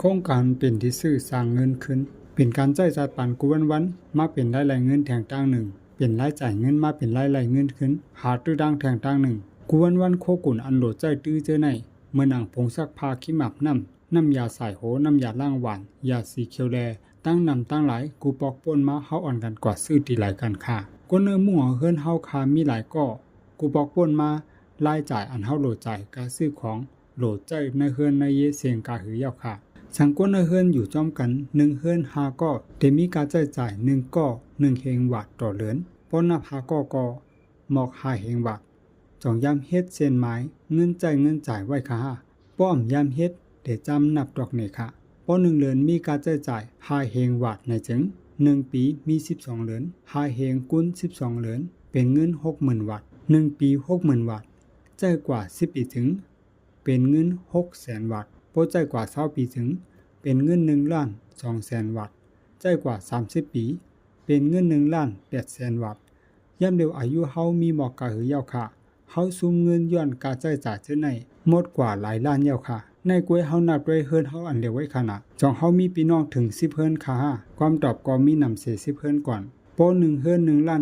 ครงการเป็นที่ซื้อสร้างเงินขึ้นเป็นการจ่ายจัดปันกูวันมาเป็นรายเงินแทงตั้งหนึ่งเป็นรายจ่ายเงินมาเป็นรายเงินขึ้นหาตื้อดังแทงตั้งหนึ่งกูวันโคกุนอันโหลดใจตื้อเจอในเมื่อหนังผงซักผ้าขี้หมับน้ำยาใส่โหน้ำยาล้างหวานยาสีเขียวแลตั้งนำตั้งหลายกูปอกป่นมาเฮาอ่อนกันกว่าซื้อตีหลายกันค่ะก้นเนื้อหมู่เฮือนเฮาคามีหลายก่อกูปอกป่นมารายจ่ายอันเฮาโหลดจ่ายการซื้อของโหลดใจในเฮือนในเยเสียงกาหือยาวค่ะสังก้นในเฮือนอยู่จอมกัน1เฮือน5ก่อเดมีการจ่าย1ก่อ1เฮงบาทต่อเหรียญป้นนับ5ก่อหมอก5เฮงบาทจองยามเฮ็ดเส้นไม้เงินจ่ายไว้ค่ะป้อมยามเฮ็ดเดจำนับดอกนี่ค่ะป้อ1เดือนมีการจ่าย5เฮงบาทในจึง1ปีมี12เดือน5เฮงคูณ12เดือนเป็นเงิน 60,000 บาท1ปี 60,000 บาทจ่ายกว่า10ปีถึงเป็นเงิน 600,000 บาทพอจ่ายกว่า20ปีถึงเป็นเงิน1,200,000 บาทจ่ายกว่า30ปีเป็นเงิน1,800,000 บาทยามเดียวอายุเฮามีหมอกกะหือยาวค่ะเฮาซุมเงินย้อนการจ่ายเจ้าในหมดกว่าหลายล้านยาวค่ะในกวยเฮานับด้วยเฮือนเฮาอันเดียวไว้ขนาดจองเฮามีพี่น้องถึง10เฮือนค่ะความตอบก็มีนำเสีย10เฮือนก่อนปอ1เฮือน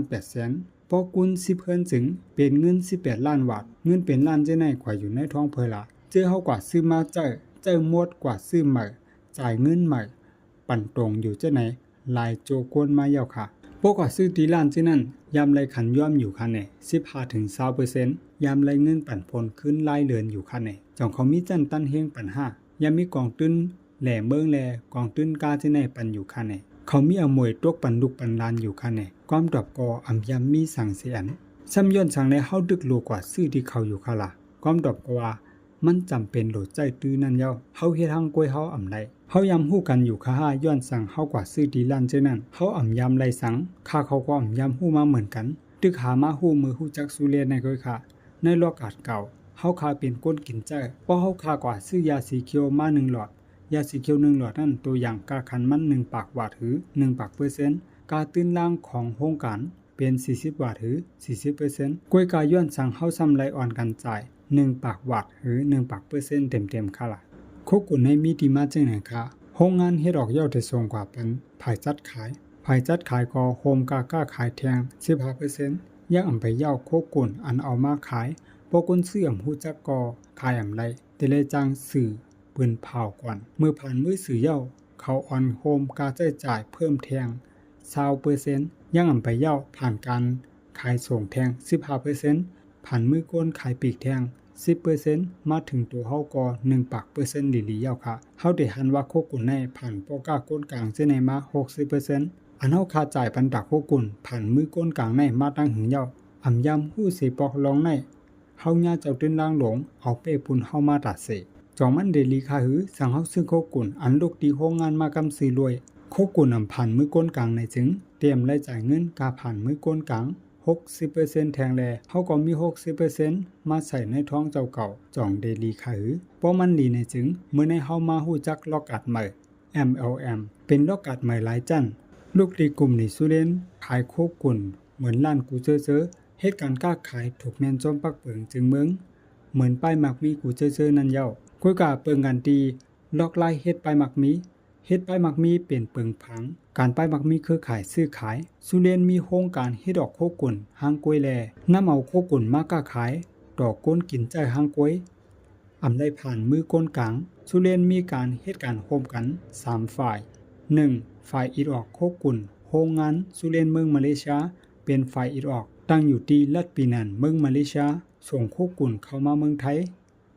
1,800,000ปอกุณ10เฮือนถึงเป็นเงิน18ล้านบาทเงินเป็นล้านเจ้าในกว่าอยู่ในท้องเพล่ะเจอเฮากว่าซื้อมาจ่ายหมดกว่าซื้อใหม่จ่ายเงินใหม่ปั่นตรงอยู่เจ้าไหนลายโจกวนมายาวค่ะพวกว่าซื้อตีล้านเจ้านั้นยามไรขันย่อมอยู่ค่ะแน่ 15-20% ยามไรเงินปั่นผลขึ้นรายเดือนอยู่ค่ะแน่จองเขามีจันตันเฮงปัน5ยามมีกองตื้นแหล่เมืองแลกองตื้นกาเจ้าไหนปันอยู่ค่ะแน่เขามีอมวยตกปันดุกปันลานอยู่ค่ะแน่ความดอกกออำยามมีสั่งเสียนซ้ำย้อนสั่งในเฮาดึกโลกว่าซื้อที่เขาอยู่ค่ะล่ะความดอกกว่ามันจำเป็นโหลดใจตื้อนั่นเย้าเฮาเฮ็ดทางกวยเฮาอำไดเฮายำฮู้กันอยู่ค่ะย้อนสั่งเฮากว่าซื้อดีลั่นเจ้านั้นเฮาอำยำไรสังค่าเขาก็อำยำฮู้มาเหมือนกันตึกหามาฮู้มือฮู้จักสุเรียนในก้อยค่ะในโลกาดเก่าเฮาคาเป็นก้นกินใจเพราะเฮาคากว่าซื้อยาสีเขียวมา1หลอดยาสีเขียว1หลอดนั้นตัวอย่างกาคันมัน1ปากบาทหรือ1ปากเปอร์เซ็นต์กาตื้นล่างของโครงการเป็น40บาทหรือ 40% กวยกาย้อนสั่งเฮาซ้ำไรอ่อนกันจ่าย1ปากบาทหรือ1ปากเปอร์เซ็นต์เต็มๆค่ะล่ะโคกุนในมีดีมาจังไหนค่ะโรงงานเฮ็ดออกยอดได้สูงกว่าเป็นภายจัดขายก็โฮมกล้าขายแทง 15% ยังอำไปยาวโคกุนอันเอามาขายบ่กุนซื้ออำฮู้จักก็ขายอำไรแต่เลยจ้างสื่อปืนเผาก่อนเมื่อผ่านมือสื่อยาวเขาออนโฮมกาจ่ายเพิ่มแทง 20% ยังอำไปยาวผ่านการขายส่งแทง 15% ผ่านมือก้นขายปีกแทง 10% มาถึงตัวเฮาก็1ปากเปอร์เซ็นต์หลีๆยาวค่ะเฮาได้หันว่าโคกุนในผ่านโปกาก้นกลางเจในมา 60% อันเฮาคาจ่ายปันดักโคกุนผ่านมือก้นกลางในมาตั้งหึงยาวอำยำฮู้สิปอกลองในเฮาญาเจ้าตื้นล่างหลงเอาเป้ปุนเฮามาตัดเสจองมันเดลีคาหือสั่งเฮาซื้อโคกุนอันลูกดีโรงงานมากำซื้อรวยโคกุนอำผ่านมือก้นกลางในจึงเตรียมรายจ่ายเงินกาผ่านมือก้นกลาง60% แทงแลเฮาก็มี 60% มาใส่ในท้องเจ้าเก่าจ่องเดลีค่ะหือเพราะมันดีในจึงเมื่อในเฮามาฮู้จักล็อกอัดใหม่ MLM เป็นล็อกอัดใหม่หลายจั่นลูกดีกลุ่มนี่สุเรนขายโคกุนเหมือนล้านกูเจอเหตุการณ์ค้าขายถูกแม่นจอมปักเปิงจึงเมืองเหมือนป้ายมักมีกูเจอนั่นเย้ากุยกาเปิงกันตีล็อกไล่เฮ็ดป้ายมักมีเฮ็ดป้ายมักมีเป็นเปิงผังการป้ายมักมีเครือข่ายซื้อขายสุเรนมีโครงการเฮ็ดดอกโคกุนหางกวยแลนำเอาโคกุนมากล้าขายดอกก้นกินใจหางกวยอำได้ผ่านมือก้นกลางสุเรนมีการเฮ็ดการโฮมกัน3ฝ่าย 1. ฝ่ายอิดออกโคกุนโรงงานสุเรนเมืองมาเลเซียเป็นฝ่ายอิดออกตั้งอยู่ที่ลัดปีนันเมืองมาเลเซียส่งโคกุนเข้ามาเมืองไทย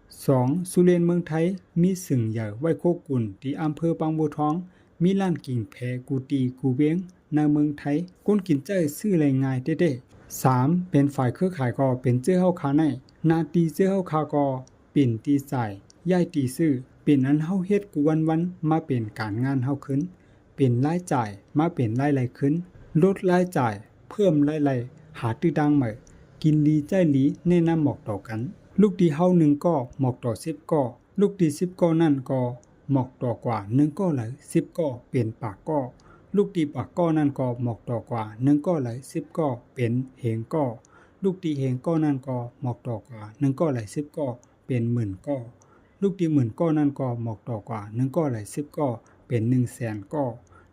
2. สุเรนเมืองไทยมีสึ่งใหญ่ไว้โคกุนที่อำเภอบางบัวทองมีร้านกิ่งแพกูตีกูเบียงในเมืองไทยก้นกินใจซื้อรายง่ายเด้ๆ 3. เป็นฝ่ายเครือข่ายก็เป็นเจ้าเฮาคาในนาตีเจ้าเฮาคาก็เป็นตีจ่ายย้ายตีซื้อเป็นอันเฮาเฮ็ดกูวันมาเป็นการงานเฮาขึ้นเป็นรายจ่ายมาเป็นรายขึ้นลดรายจ่ายเพิ่มรายหาตื้อดังใหม่กินลีใจลีแนะนำหมอกต่อกันลูกดีเฮา1ก็หมอกต่อ10ก็ลูกดี10ก็นั่นก็หมอกต่อกว่า1ก็หลาย10ก็เป็นปากก็ลูกดีปากก็นั่นก็หมอกต่อกว่า1ก็หลาย10ก็เป็นเหงก็ลูกดีเหงก็นั่นก็หมอกต่อกว่า1ก็หลาย10ก็เป็นหมื่นก็ล ลูกตีหมื่นก้อนั่นก็หมอกต่อกว่า1ก้อไหล10ก้อเป็น100,000ก้อ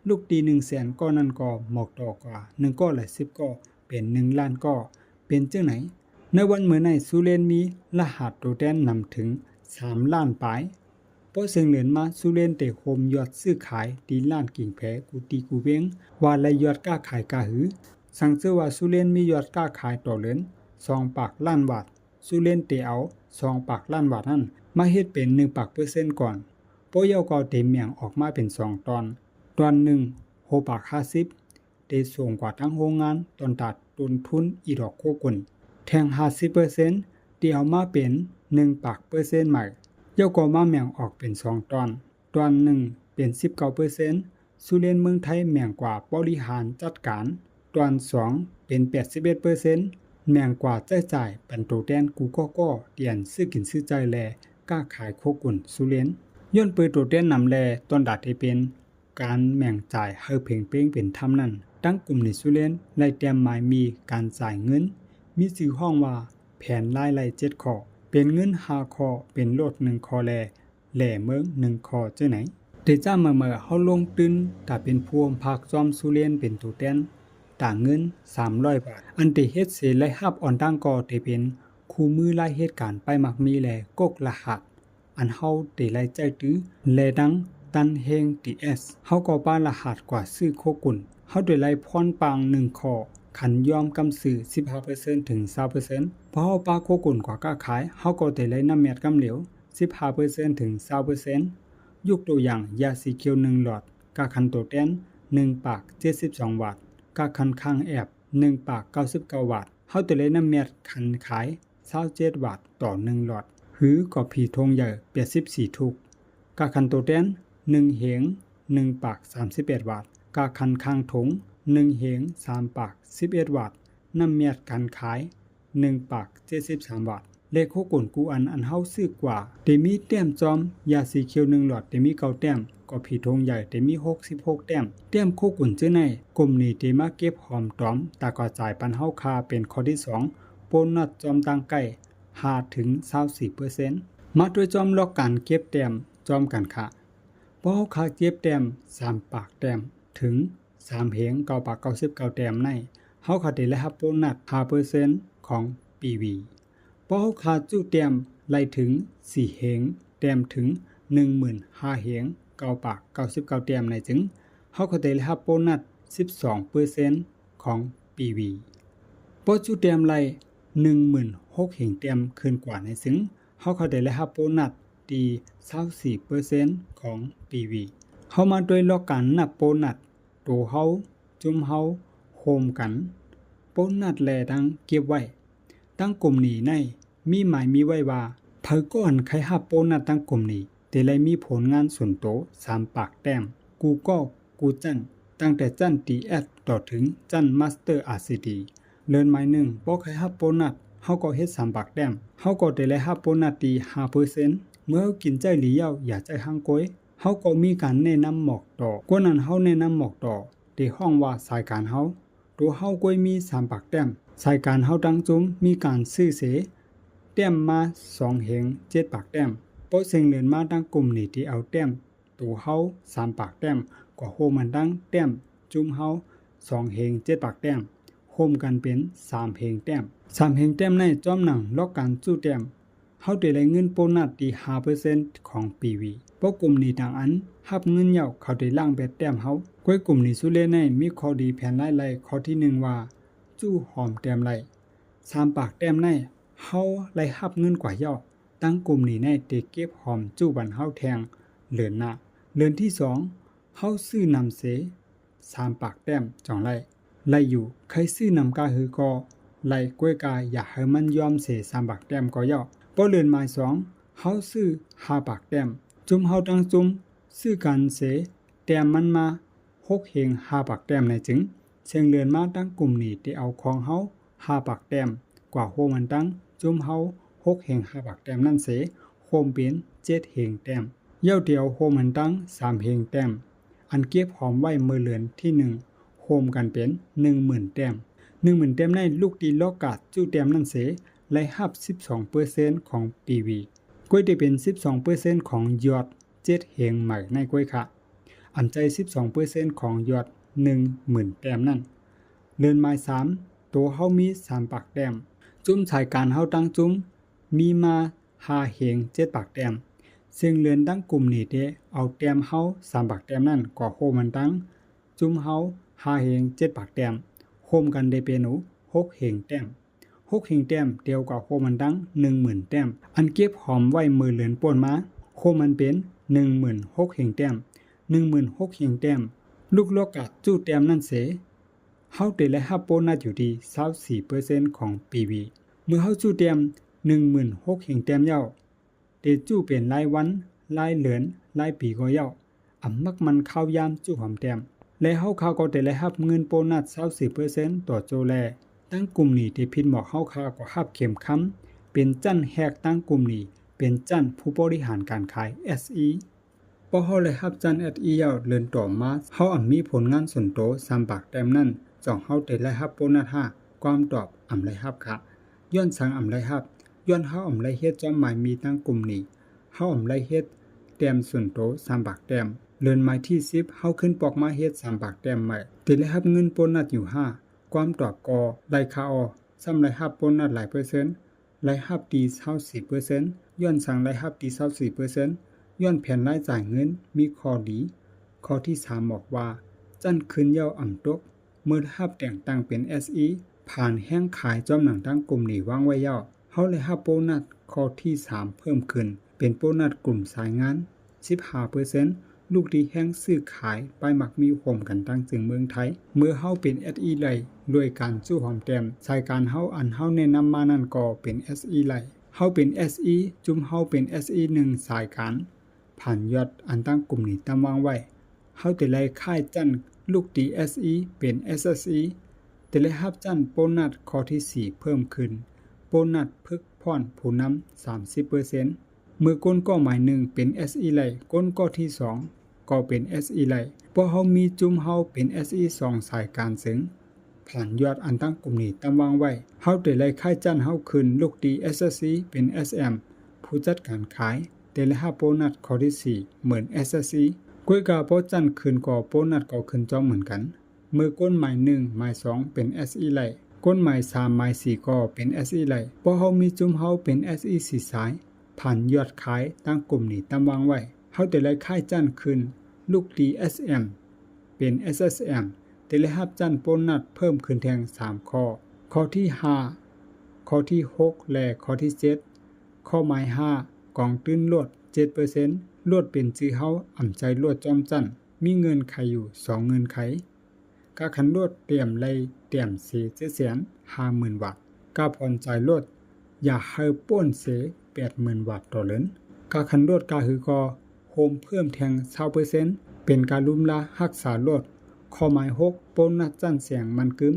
ลูกตี100,000ก้อนั่นก็หมอกต่อกว่า1ก้อไหล10ก้อเป็น1ล้านก้อเป็นจังไหนในวันเมื่อในสุเรนมีรหัสโตแดนนำถึง3ล้านปลายเพราะเสียงเหลือนมาสุเรนเตโฮมยอดซื้อขายตีล้านกิ่งแผกูตีกูเวงว่าและยอดกล้าขายกล้าหือสั่งเชื่อว่าสุเรนมียอดกล้าขายต่อเหลือน2ปากล้านบาทสุเรนเตเอา2ปากล้านบาทนั้นมาเฮ็ดเป็น1ปาก%ก่อนโปยก็เต็มเมียงออกมาเป็น2ตอนตอน1 6ปาก50เตสูงกว่าทั้งโรงงานตอนตัดต้นทุนอีดอกโคกุนแทง 50% ที่เอามาเป็น1ปาก%ใหม่เจ้าก็มาแม่งออกเป็น2ตอนตอน1เป็น 19% สุเรนเมืองไทยแม่งกว่าบริหารจัดการตอน2เป็น 81% แม่งกว่าจ่ายปันโตแดนกูก็เตียนซื้อกินซื้อใจแลกล้าขายโคกุนสุเรนย้อนเปิดโตแดนนำแลตอนดัดให้เป็นการแม่งจ่ายให้เพ่งเป้งเป็นธรรมนั้นตั้งกลุ่มในสุเรนไล่เตรียมหมายมีการจ่ายเงินมีชื่อห้องว่าแผนราย7ข้อเป็นเงิน5ข้อเป็นโลด1ข้อแหล่เมือง1ข้อเจ้าไหนเดจ้าเมื่อเฮาลงตื้นถ้าเป็นพวมภาคจอมสุเรนเป็นตัวแทนต่างเงิน300บาทอันเตเฮ็ดเสไล่ฮับอ่อนตั้งก็เตเป็นคู่มือรายเหตุการณ์ไปมักมีแลกกรหัสอันเฮาเตไล่ใจตื้อแลดังตันเฮง TS เฮาก็ป้ารหัสกว่าซื้อโคกุนเฮาได้ไล่พรปาง1ข้อขันยอมกำสื่อ 15% ถึง 20% เพราะเฮาปาโคกุนกว่ากล้าขายเฮาก็ได้ไล่น้ำเม็ดกำเหลว 15% ถึง 20% ยกตัวอย่างยาสีเขียว1หลอดกาคันโตแตน1ปาก72 บาทกาคันข้างแอบ1ปาก99 บาทเฮาได้ไล่น้ำเม็ดคันขาย27 บาทต่อ1หลอดหือก็ผีทงใหญ่84ทุกกาคันโตแตน1เหง1ปาก31 บาทกาคันข้างถง1เหง3ปาก11 บาทน้ำเมียดการขาย1ปาก73 บาทเลขโคกุนกูอันเฮาซื้อกว่าเตมีแต้มจอมยาสีเขียว1หลอดเตมี9แต้มก็ผีทงใหญ่เตมี66แต้มแต้มโคกุนเจ้าในกลุ่มนี้เตมาเก็บหอมตอมตากระจายปันเฮาคาเป็นข้อที่2โปนนัดจอมตังใกล้5ถึง 24% มาด้วยจอมล็อกการเก็บแต้มจอมกันค่ะเพราะเฮาคาเก็บแต้ม3ปากแต้มถึง3เหง9ปาก99แต้มในเฮาคาได้และรับโบนัส 5% ของปีวีเพราะเฮาคาจุแต้มไล่ถึง4เหงแต้มถึง 15,000 เหง9ปาก99แต้มในจึงเฮาก็ได้รับโบนัส 12% ของปีวีเพราะจุแต้มไล่ 16,000 เหงแต้มขึ้นกว่าในจึงเฮาก็ได้รับโบนัสตี 24% ของปีวีเฮามาด้วยล็อกการนับโบนัสตัวเฮาจุ่มเฮาโฮมกันโบนัสแลดังเก็บไว้ตั้งกลุ่มนี้ในมีหมายมีไว้ว่าเผอก่อนใครรับโบนัสตั้งกลุ่มนี้แต่เลยมีผลงานส่วนโต3ปากแต้มกูจันตั้งแต่จัน TS ต่อถึงจัน Master RCD เลินหมาย1บ่ใครรับโบนัสเฮาก็เฮ็ด3ปากแต้มเฮาก็ได้เลยรับโบนัสตี 5% เมื่อกินใจหลีเหย้าอย่าใจหังก้อยเฮาก็มีการแนะนำหมอกต่อกว่านั้นเฮาแนะนำหมอกต่อที่ห้องว่าสายการเฮาตัวเฮาก้อยมี3ปากแต้มสายการเฮาดังจุมมีการซื้อเสแต้มมา2เหง7ปากแต้มเพราะเสียงเหลือนมาดังกลุ่มนี้ที่เอาแต้มตัวเฮา3ปากแต้มก็โฮมันดังแต้มจุมเฮา2เหง7ปากแต้มโฮมกันเป็น3เหงแต้ม3เหงแต้มในจอมหนังล็อกการจู้แต้มเฮาได้เงินโบนัสที่ 5% ของปีวีเพราะกลุ่มนี้ต่างอันรับเงินเหย้าเขาได้ล่างแบบแต้มเฮาก้อยกลุ่มนี้สุเลในมีข้อดีแผนไล่ข้อที่1ว่าจู้หอมแต้มไล่3ปากแต้มในเฮาไล่รับเงินกว่าเหย้าตั้งกลุ่มนี้ในเตเก็บหอมจู้บันเฮาแทงเหลือนหน้าเลือนที่2เฮาซื้อนำเส3ปากแต้มจ่องไล่อยู่ใครซื้อนำกาหือก็ไล่ก้วยกาอย่าให้มันยอมเส3ปากแต้มก็เหย้าพอเลือนหมาย2เฮาซื้อ5ปากแต้มจุมเฮาตั้งจุมซื้อกันเสแต้มมันมา6เหง5ปากแต้มในจึงเสียงเลือนมาตั้งกลุ่มนี้ที่เอาของเฮา5ปากแต้มกว่าโฮมันตั้งจุมเฮา6เหง5ปากแต้มนั่นเสโฮมเป็น7เหงแต้มเย้าเดียวโฮมันตั้ง3เหงแต้มอันเก็บหอมไว้เมื่อเลือนที่1โฮมกันเป็น 10,000 แต้ม 10,000 แต้มในลูกตีล็อกกาดจู้แต้มนั่นเสไล่รับ 12% ของปีวี กล้วยได้เป็น 12% ของยอด7เหงใหม่ในกล้วยค่ะอันใจ 12% ของยอด 10,000 แต้มนั่นเดินไม้3ตัวเฮามี3ปากแต้มจุ้มสายการเฮาตั้งจุ้มมีมา5เหง7ปากแต้มซึ่งเรือนตั้งกลุ่มนี้เด้เอาแต้มเฮา3ปากแต้มนั่นก็โฮมันตั้งจุ้มเฮา5เหง7ปากแต้มโฮมกันได้เป็น6เหงแต้ม6เหงแต้มเดียวกับโฮมันตั้ง 10,000 แต้มอันเก็บหอมไว้มือเหลือนป่นมาโฮมันเป็น 16,000 เหงแต้ม 16,000 เหงแต้มลูกโลกะจู้แต้มนั่นเสเฮาได้และรับโบนัสอยู่ที่ 24% ของ PV เมื่อเฮาจู้แต้ม 16,000 เหงแต้มยาวเดจู้เป็นรายวันรายเดือนรายปีก็ยาวมักมันเข้ายามจู้หอมแต้มและเฮาก็ได้และรับเงินโบนัส 24% ต่อโจแลตั้งกลุ่มนี้ที่พินบอกเฮาก็รับเข้มค้ำเป็นจั่นแฮกตั้งกลุ่มนี้เป็นจั่นผู้บริหารการขาย SE พอเฮาได้รับจั่น SE ยาวเดินต่อมาเฮามีผลงานส่วนโต3ปากแต้มนั้นจ่องเฮาได้และรับโบนัส5ความตอบได้รับค่ะย้อนสังได้รับย้อนเฮาได้เฮ็ดจอมหมายมีตั้งกลุ่มนี้เฮาได้เฮ็ดแต้มส่วนโต3ปากแต้มเดินหมายที่10เฮาขึ้นปอกมาเฮ็ด3ปากแต้มใหม่ได้และรับเงินโบนัสอยู่5ความตอบก็ได้ค่าซ้ำได้รับโบนัสหลายเปอร์เซ็นต์ได้รับดี 24% ย้อนสังได้รับดี 24% ย้อนแผนรายจ่ายเงินมีข้อดีข้อที่3บอกว่าจั่นขึ้นยาวตกเมื่อรับแต่งตั้งเป็น SE ผ่านแห้งขายจอมหนังตั้งกลุ่มนี้วางไว้ยาวเฮาได้รับโบนัสข้อที่3เพิ่มขึ้นเป็นโบนัสกลุ่มสายงาน 15% ลูกดีแห้งซื้อขายไปมักมีโฮมกันตั้งจึงเมืองไทยเมื่อเฮาเป็น SE ไลด้วยการสู้หอมแต้มสายการเฮาเฮาแนะนำมานั่นก็เป็น SE ไลเฮาเป็น SE จุ่มเฮาเป็น SE 1สายการผ่านยอดตั้งกลุ่มนี้ตามวางไว้เฮาได้ไล่ค่ายจั่นลูกดี SE เป็น SSE ได้ไล่รับจั่นโบนัสข้อที่4เพิ่มขึ้นโบนัสพึกพรผู้นำ 30% เมื่อก้นก็หมาย1เป็น SE ไลก้นก็ที่2ก็เป็น SE ไลเพราะเฮามีจุ่มเฮาเป็น SE 2สายการซึ่งผ่านยอดตั้งกลุ่มนี้ตามวางไว้เฮาได้ไล่ค่ายจั่นเฮาขึ้นลูกดี SSE เป็น SM ผู้จัดการขายได้ไล่รับโบนัสข้อที่4เหมือน SSE กล้วยกาพอจั่นขึ้นก็โบนัสก็ขึ้นจอมเหมือนกันเมื่อก้นหมาย1หมาย2เป็น SE ไลก้นหมาย3หมาย4ก็เป็น SE ไลเพราะเฮามีจุ่มเฮาเป็น SE 4สายผ่านยอดขายตั้งกลุ่มนี้ตามวางไว้เฮาได้ไล่ค่ายจั่นขึ้นลูกดี SM เป็น SSM ได้ไล่รับจั่นโบนัสเพิ่มขึ้นแทง3ข้อข้อที่5ข้อที่6และข้อที่7ข้อหมาย5กองตื้นลด 7% ลดเป็นจื้อเฮาใจลดจอมจั่นมีเงินไขอยู่2เงินไขกาคันลดเตรียมไล่เตรียมเส750,000 บาทกาผ่อนจ่ายลดอย่าให้ป้นเส 80,000 บาทต่อเดือนกาคันลดกาคือก็โฮมเพิ่มแทง 20% เป็นการลุ่มละรักษาลดข้อหมาย6โบนัสจั่นเสียงมันกึม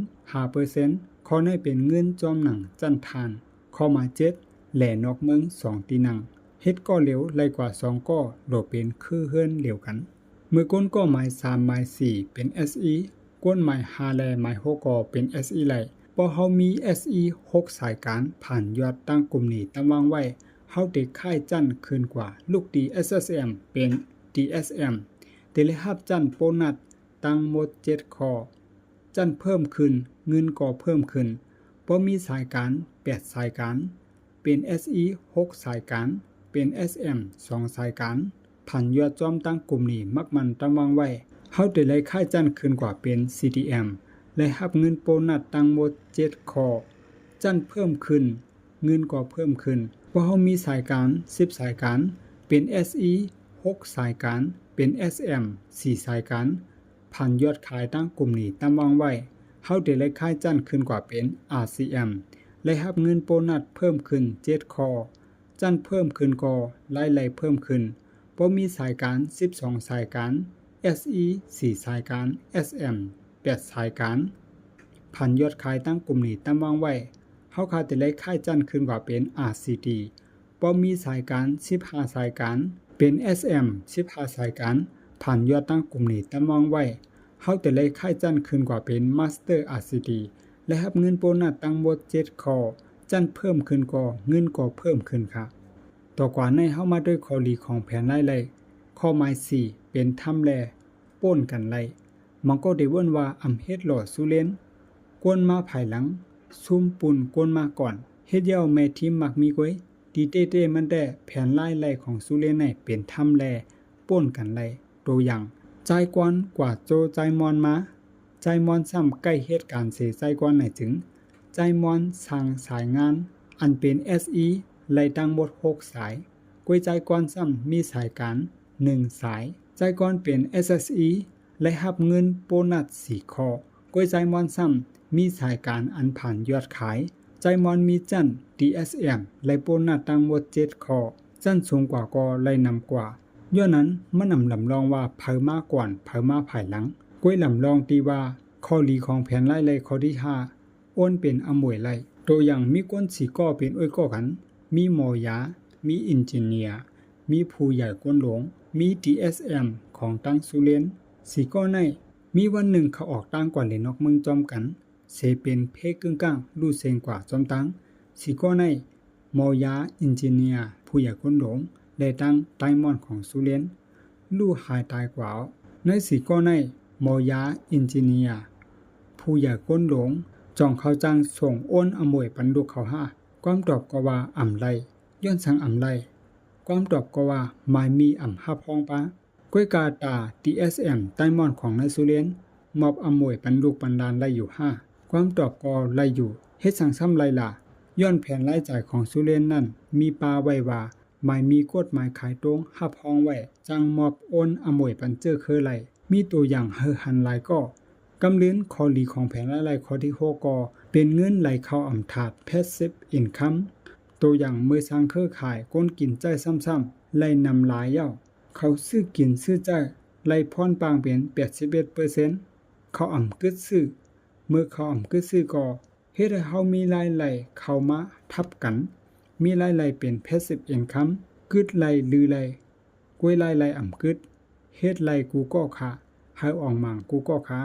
5% ข้อในเป็นเงินจอมหนังจั่นทานข้อหมาย7แหล่นอกเมือง2ตีนังเฮ็ดก็เหลวไล่กว่า2ก็โดเป็นคือเฮือนเหลวกันเมื่อก้นก็หมาย3หมาย4เป็น SE ก้นหมาย5และหมาย6ก็เป็น SE ไลพอเฮามี SE 6สายการผ่านยอดตั้งกลุ่มนี้ตามวางไว้เฮาได้ค่ายจั่นขึ้นกว่าลูกดี SSM เป็น DSM ได้รับจั่นโบนัสตั้งหมด7ข้อจั่นเพิ่มขึ้นเงินก็เพิ่มขึ้นบ่มีสายการ8สายการเป็น SE 6สายการเป็น SM 2สายการผ่านยอดจอมตั้งกลุ่มนี้มักมันตามวางไว้เฮาได้ไล่ค่ายจั่นขึ้นกว่าเป็น CDM และรับเงินโบนัสตั้งหมด7ข้อจั่นเพิ่มขึ้นเงินก็เพิ่มขึ้นเพราะเฮามีสายการ10สายการเป็น SE 6สายการเป็น SM 4สายการผ่านยอดขายตั้งกลุ่มนี้ตามวางไว้เฮาได้ไล่ค่ายจั่นขึ้นกว่าเป็น RCM และรับเงินโบนัสเพิ่มขึ้น7ข้อจั่นเพิ่มขึ้นก็ไล่เพิ่มขึ้นเพราะมีสายการ12สายการ SE 4สายการ SM 8สายการผ่านยอดขายตั้งกลุ่มนี้ตามวางไว้เฮาขาดแต่ไล่ค่ายจั่นขึ้นกว่าเป็น RCD เพราะมีสายการ15สายการเป็น SM 15สายการผ่านยอดตั้งกลุ่มนี้ตามวางไว้เฮาแต่ไล่ค่ายจั่นขึ้นกว่าเป็น Master RCD และรับเงินโบนัสตั้งหมด7ข้อจั่นเพิ่มขึ้นก็เงินก็เพิ่มขึ้นค่ะ ต่อกว่าในเฮามาด้วยข้อดีของแผนไล่ไล่ข้อหมาย4เป็นทำแลป้นกันไล่มันก็ได้เว้นว่าอำเฮ็ดหล่อสุเลนกวนมาภายหลังซุ่มปุ่นกวนมาก่อนเฮ็ดเย้าแม่ทีมมักมีก้อยดีเต้ๆมันได้แผนไล่ไล่ของสุเลนในเป็นทำแลป้นกันไล่ตัวอย่างใจกวนกว่าโจใจมอนมาใจมอนซ้ำใกล้เหตุการณ์เสใจกวนไหนถึงใจมอนสร้างสายงานอันเป็น SE ไล่ตั้งหมด6สายกวยใจกวนซ้ำมีสายการ1สายใจกวนเป็น SSE และรับเงินโบนัส4ข้อกวยใจมอนซ้ำมีสายการอันผ่านยอดขายใจมอนมีจัน DSM และโบนัสตั้งหมด7ข้อจันสูงกว่าก็ไล่นำกว่าย้อนนั้นมันนำลำลองว่าเผามาก่อนเผามาภายหลังกวยลำลองตีว่าข้อดีของแผนไล่ไล่ข้อที่5อ้นเป็นอมวยไล่ตัวอย่างมีก้น4ก้อเป็นอ้อยก้อกันมีหมอยามีอินจิเนียร์มีผู้ใหญ่ก้นหลวงมี DSM ของตั้งสุเลน4ก้อในมีวันหนึ่งเขาออกตั้งกว่าเลยนอกเมืองจอมกันเสเป็นเพกึ่งกลางลู่เซงกว่าจอมตั้ง4ก้อในหมอยาอินจิเนียร์ผู้ใหญ่ก้นหลวงและตั้งไดมอนด์ของสุเลนลู่หายตายกว่าใน4ก้อในหมอยาอินจิเนียร์ผู้ใหญ่ก้นหลวงจองเขาจังส่งอ้นอมวยปันดุเขาความตอบก็ว่าอ่ำไล่ย้อนสังอ่ำไล่ความตอบก็ว่าไม่มีอ่ำฮับห้องปะก้วยกาตา DSM ไดมอนด์ของนายสุเลนมอบอมวยปันดุปันดานไล่อยู่ความตอบก็ไล่อยู่เฮ็ดสังซ้ำไล่ล่ะย้อนแผนไล่จ่ายของสุเลนนั่นมีปาไว้ว่าไม่มีกฎหมายขายตรงฮับห้องไว้จังมอบอ้นอมวยปันเจอคือไล่มีตัวอย่างเฮอหันไล่ก็กำลิ้นข้อดีของแผนไล่ข้อที่6ก็เป็นเงินไหลเข้าอำถาด Passive Income ตัวอย่างมือสร้างเครือข่ายก้นกินใจซ้ำๆไล่นำหลายเย้าเขาซื้อกินซื้อใจไล่พรปางเป็น 81% เขาอ่ำกึดซื้อเมื่อเขาอ่ำกึดซื้อก็เฮ็ดให้เฮามีรายไหลเข้ามาทับกันมีรายไหลเป็น Passive Income กึดไหลลือไหลกวยไหลอ่ำกึดเฮ็ดไหลกูก็ขาให้ออกมางกูก็ขา